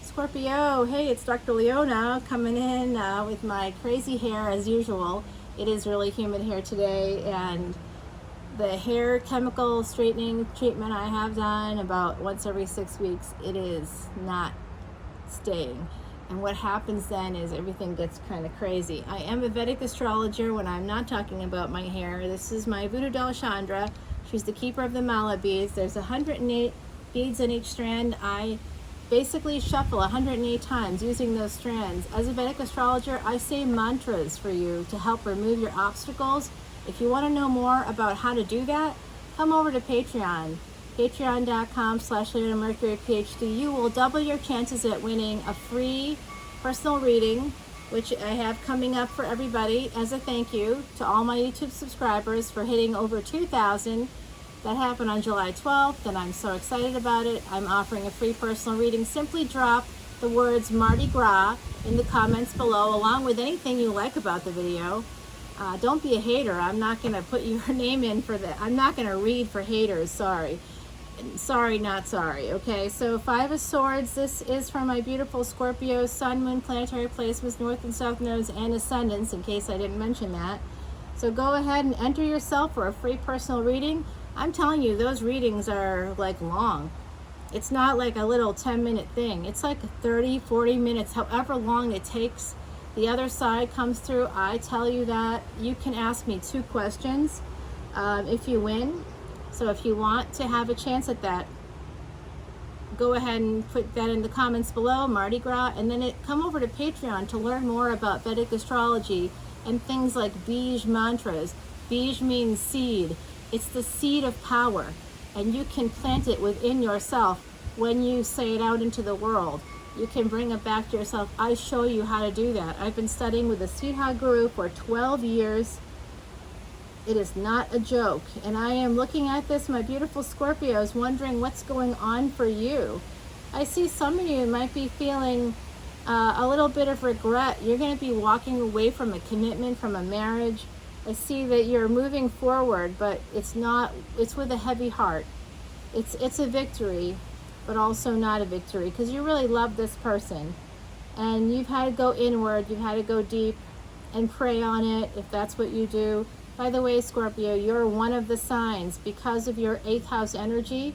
Scorpio, hey, it's Dr. Leona coming in with my crazy hair as usual. It is really humid here today, and the hair chemical straightening treatment I have done about once every 6 weeks, it is not staying. And what happens then is everything gets kind of crazy. I am a Vedic astrologer when I'm not talking about my hair. This is my voodoo doll Chandra. She's the keeper of the mala beads. There's 108 beads in each strand. I basically shuffle 108 times using those strands. As a Vedic astrologer, I say mantras for you to help remove your obstacles. If you want to know more about how to do that, come over to Patreon. Patreon.com/leonamercuryphd. You will double your chances at winning a free personal reading, which I have coming up for everybody as a thank you to all my YouTube subscribers for hitting over 2,000. That happened on July 12th, and I'm so excited about it. I'm offering a free personal reading. Simply drop the words Mardi Gras in the comments below, along with anything you like about the video. Don't be a hater. I'm not going to put your name in for that. I'm not going to read for haters. Sorry. Sorry, not sorry. Okay, so 5 of Swords. This is for my beautiful Scorpio, Sun, Moon, planetary placements, North and South nodes, and ascendants, in case I didn't mention that. So go ahead and enter yourself for a free personal reading. I'm telling you, those readings are like long. It's not like a little 10-minute thing. It's like 30, 40 minutes, however long it takes. The other side comes through. I tell you that. You can ask me 2 questions if you win. So if you want to have a chance at that, go ahead and put that in the comments below, Mardi Gras, and then come over to Patreon to learn more about Vedic astrology and things like Bij mantras. Bij means seed. It's the seed of power, and you can plant it within yourself when you say it out into the world. You can bring it back to yourself. I show you how to do that. I've been studying with the Sweetheart Guru for 12 years. It is not a joke. And I am looking at this, my beautiful Scorpios, wondering what's going on for you. I see some of you might be feeling a little bit of regret. You're going to be walking away from a commitment, from a marriage. I see that you're moving forward, but it's with a heavy heart. It's a victory, but also not a victory, because you really love this person. And you've had to go inward, you've had to go deep and pray on it, if that's what you do. By the way, Scorpio, you're one of the signs, because of your 8th house energy.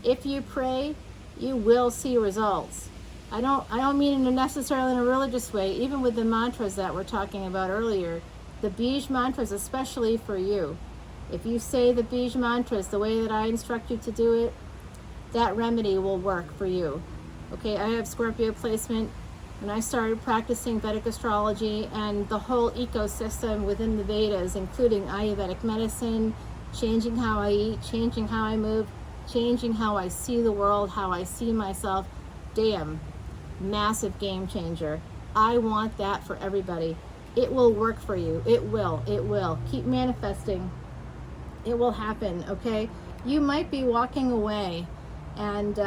If you pray, you will see results. I don't mean it necessarily in a religious way, even with the mantras that we're talking about earlier. The Bij mantras, especially for you. If you say the Bij mantras the way that I instruct you to do it, that remedy will work for you. Okay, I have Scorpio placement. When I started practicing Vedic astrology and the whole ecosystem within the Vedas, including Ayurvedic medicine, changing how I eat, changing how I move, changing how I see the world, how I see myself, damn, massive game changer. I want that for everybody. It will work for you. It will. It will. Keep manifesting. It will happen, okay? You might be walking away and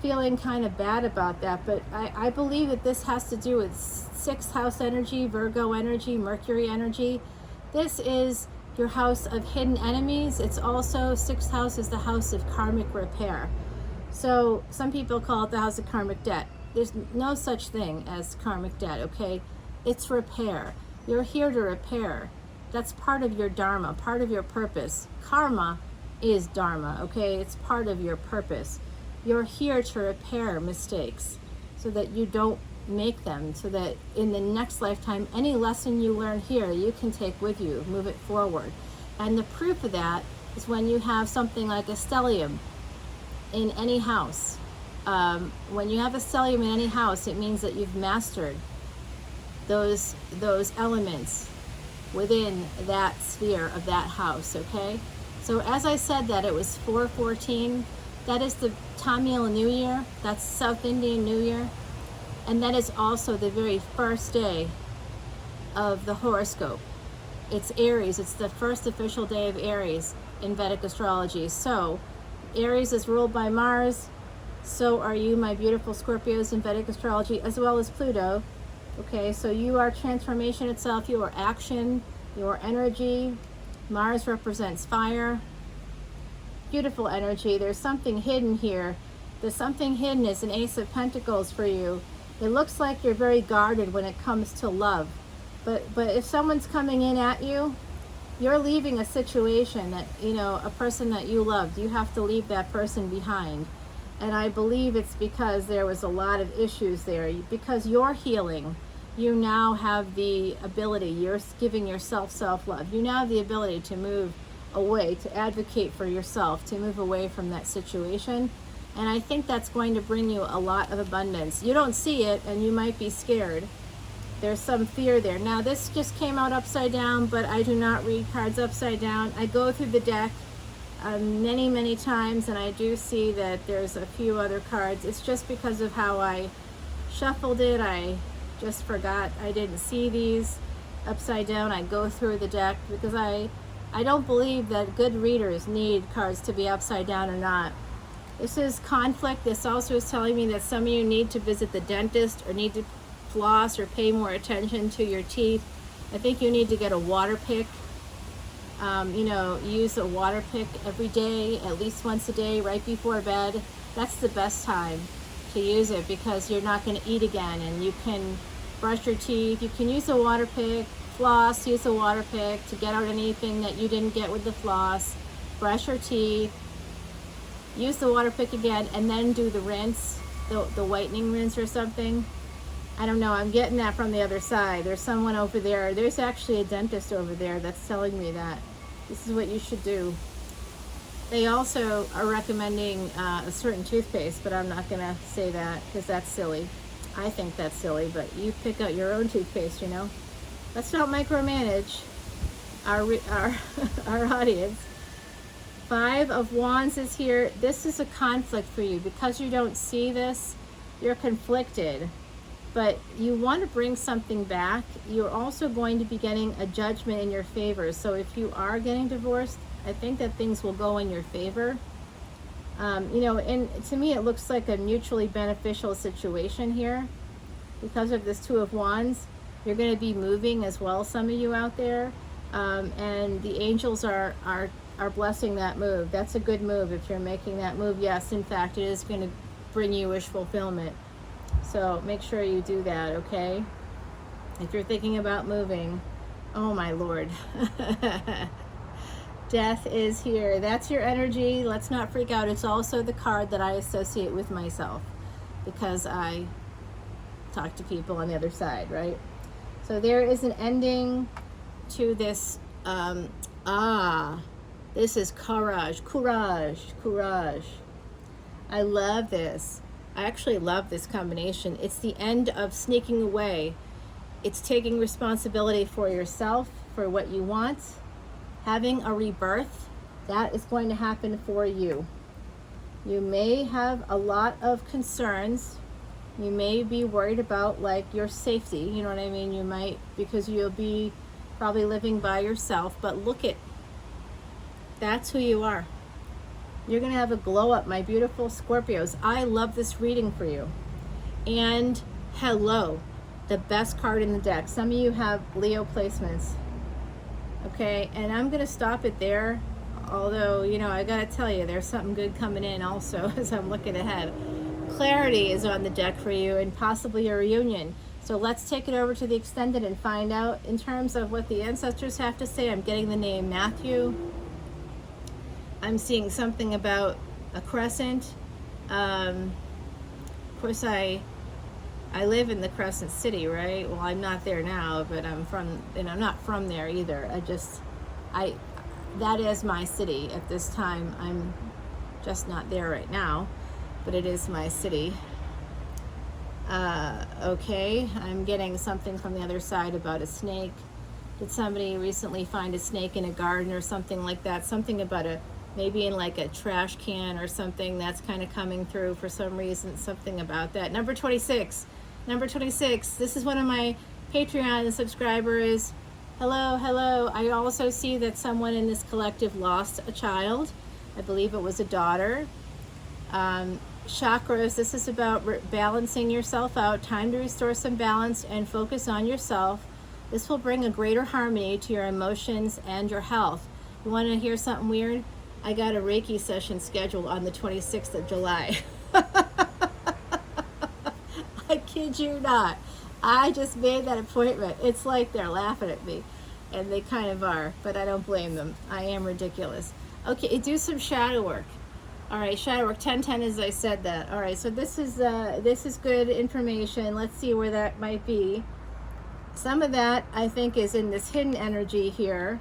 feeling kind of bad about that, but I believe that this has to do with 6th house energy, Virgo energy, Mercury energy. This is your house of hidden enemies. It's also 6th house is the house of karmic repair. So some people call it the house of karmic debt. There's no such thing as karmic debt, okay? It's repair. You're here to repair. That's part of your dharma, part of your purpose. Karma is dharma, okay? It's part of your purpose. You're here to repair mistakes so that you don't make them, so that in the next lifetime, any lesson you learn here, you can take with you, move it forward. And the proof of that is when you have something like a stellium in any house. When you have a stellium in any house, it means that you've mastered those elements within that sphere of that house, okay? So as I said that it was 4/14, that is the Tamil New Year, that's South Indian New Year, and that is also the very first day of the horoscope. It's Aries, it's the first official day of Aries in Vedic astrology. So Aries is ruled by Mars, so are you, my beautiful Scorpios, in Vedic astrology, as well as Pluto. Okay, so you are transformation itself, you are action, you are energy. Mars represents fire. Beautiful energy. There's something hidden here. The something hidden is an Ace of Pentacles for you. It looks like you're very guarded when it comes to love. But if someone's coming in at you, you're leaving a situation that, you know, a person that you loved, you have to leave that person behind. And I believe it's because there was a lot of issues there. Because you're healing, you now have the ability, you're giving yourself self-love. You now have the ability to move away, to advocate for yourself, to move away from that situation. And I think that's going to bring you a lot of abundance. You don't see it, and you might be scared. There's some fear there. Now, this just came out upside down, but I do not read cards upside down. I go through the deck many times, and I do see that there's a few other cards. It's just because of how I shuffled it. I just forgot I didn't see these upside down. I go through the deck because I don't believe that good readers need cards to be upside down or not. This is conflict. This also is telling me that some of you need to visit the dentist or need to floss or pay more attention to your teeth. I think you need to get a water pick. You know, use a water pick every day, at least once a day, right before bed. That's the best time to use it because you're not going to eat again, and you can brush your teeth. You can use a water pick, floss, use a water pick to get out anything that you didn't get with the floss, brush your teeth, use the water pick again, and then do the rinse, the whitening rinse or something. I don't know, I'm getting that from the other side. There's someone over there. There's actually a dentist over there that's telling me that this is what you should do. They also are recommending a certain toothpaste, but I'm not going to say that because that's silly. I think that's silly, but you pick out your own toothpaste, you know. Let's not micromanage our audience. 5 of Wands is here. This is a conflict for you. Because you don't see this, you're conflicted. But you want to bring something back. You're also going to be getting a judgment in your favor. So if you are getting divorced, I think that things will go in your favor. You know, and to me, it looks like a mutually beneficial situation here. Because of this 2 of Wands, you're going to be moving as well, some of you out there. And the angels are blessing that move. That's a good move if you're making that move. Yes, in fact, it is going to bring you wish fulfillment. So make sure you do that, okay? If you're thinking about moving, oh my Lord. Death is here. That's your energy. Let's not freak out. It's also the card that I associate with myself because I talk to people on the other side, right? So there is an ending to this. This is courage. I love this. I actually love this combination. It's the end of sneaking away. It's taking responsibility for yourself, for what you want. Having a rebirth, that is going to happen for you. You may have a lot of concerns. You may be worried about like your safety, you know what I mean? You might, because you'll be probably living by yourself, but look at, that's who you are. You're going to have a glow up, my beautiful Scorpios. I love this reading for you. And hello, the best card in the deck. Some of you have Leo placements. Okay, and I'm going to stop it there. Although, you know, I got to tell you, there's something good coming in also as I'm looking ahead. Clarity is on the deck for you and possibly a reunion. So let's take it over to the extended and find out in terms of what the ancestors have to say. I'm getting the name Matthew. I'm seeing something about a crescent. Of course, I live in the Crescent City, right? Well, I'm not there now, but I'm not from there either. That is my city at this time. I'm just not there right now, but it is my city. Okay, I'm getting something from the other side about a snake. Did somebody recently find a snake in a garden or something like that? Something about maybe in like a trash can or something. That's kind of coming through for some reason, something about that. Number 26. This is one of my Patreon subscribers. Hello. I also see that someone in this collective lost a child. I believe it was a daughter. Chakras, this is about balancing yourself out. Time to restore some balance and focus on yourself. This will bring a greater harmony to your emotions and your health. You want to hear something weird? I got a Reiki session scheduled on the 26th of July. I kid you not. I just made that appointment. It's like they're laughing at me, and they kind of are, but I don't blame them. I am ridiculous. Okay, do some shadow work. All right, shadow work 1010, as I said that. All right, so this is good information. Let's see where that might be. Some of that I think is in this hidden energy here.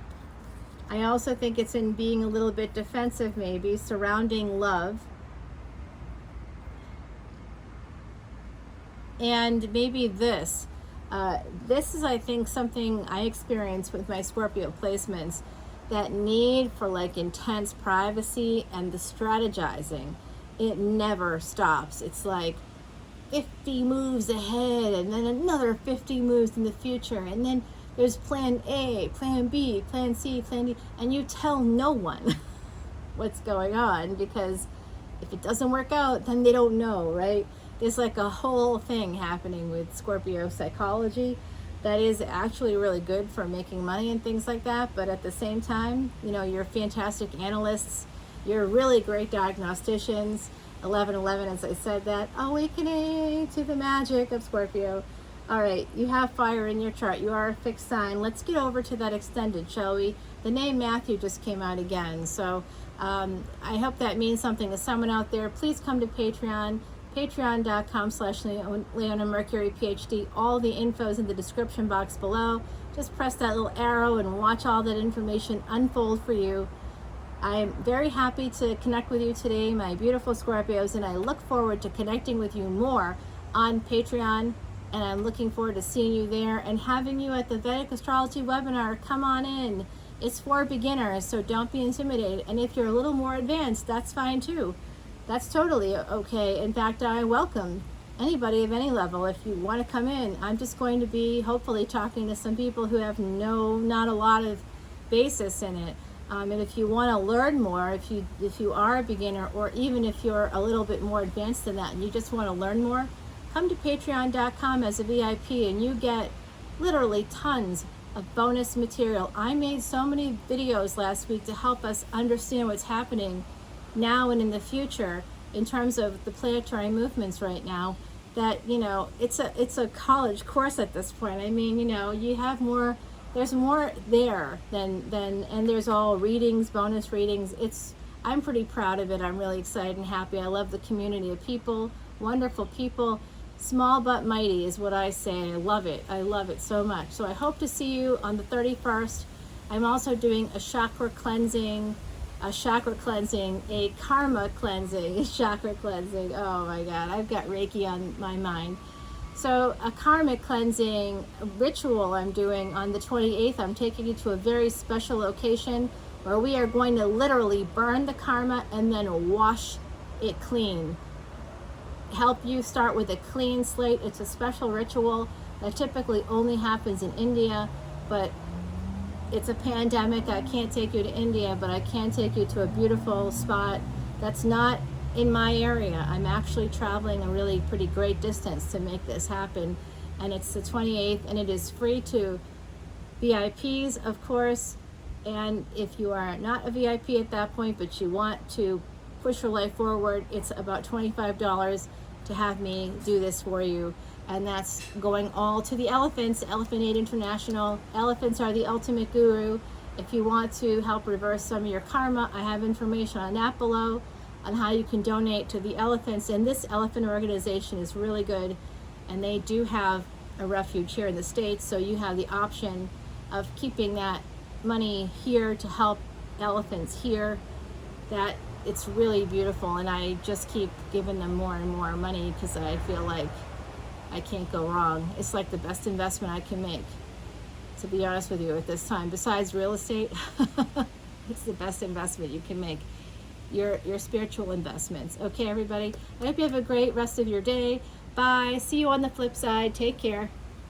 I also think it's in being a little bit defensive, maybe surrounding love. And maybe this is, I think, something I experience with my Scorpio placements, that need for like intense privacy and the strategizing. It never stops. It's like 50 moves ahead and then another 50 moves in the future, and then there's plan A, plan B, plan C, plan D, and you tell no one what's going on, because if it doesn't work out, then they don't know, right? There's like a whole thing happening with Scorpio psychology that is actually really good for making money and things like that. But at the same time, you know, you're fantastic analysts. You're really great diagnosticians. 1111, as I said that. Awakening to the magic of Scorpio. All right, you have fire in your chart. You are a fixed sign. Let's get over to that extended, shall we? The name Matthew just came out again. So I hope that means something to someone out there. Please come to Patreon. Patreon.com/leonamercuryphd. All the info's in the description box below. Just press that little arrow and watch all that information unfold for you. I'm very happy to connect with you today, my beautiful Scorpios, and I look forward to connecting with you more on Patreon, and I'm looking forward to seeing you there and having you at the Vedic Astrology webinar. Come on in. It's for beginners, so don't be intimidated. And if you're a little more advanced, that's fine too. That's totally okay. In fact, I welcome anybody of any level if you want to come in. I'm just going to be hopefully talking to some people who have not a lot of basis in it. And if you want to learn more, if you are a beginner, or even if you're a little bit more advanced than that and you just want to learn more, come to patreon.com as a VIP and you get literally tons of bonus material. I made so many videos last week to help us understand what's happening now and in the future in terms of the planetary movements right now, that, you know, it's a college course at this point. I mean, you know, you have more, there's more there than and there's all readings, bonus readings. I'm pretty proud of it. I'm really excited and happy. I love the community of people, wonderful people. Small but mighty is what I say. I love it so much. So I hope to see you on the 31st. I'm also doing a chakra cleansing, a karma cleansing, a chakra cleansing. Oh my God, I've got Reiki on my mind. So a karmic cleansing ritual I'm doing on the 28th. I'm taking you to a very special location where we are going to literally burn the karma and then wash it clean. Help you start with a clean slate. It's a special ritual that typically only happens in India, but it's a pandemic. I can't take you to India, but I can take you to a beautiful spot that's not in my area. I'm actually traveling a really pretty great distance to make this happen, and it's the 28th, and it is free to VIPs, of course. And if you are not a VIP at that point, but you want to push your life forward, it's about $25 to have me do this for you. And that's going all to the elephants, Elephant Aid International. Elephants are the ultimate guru. If you want to help reverse some of your karma, I have information on that below on how you can donate to the elephants. And this elephant organization is really good, and they do have a refuge here in the States, so you have the option of keeping that money here to help elephants here. That it's really beautiful, and I just keep giving them more and more money because I feel like I can't go wrong. It's like the best investment I can make, to be honest with you, at this time. Besides real estate, it's the best investment you can make, your spiritual investments. Okay, everybody, I hope you have a great rest of your day. Bye. See you on the flip side. Take care.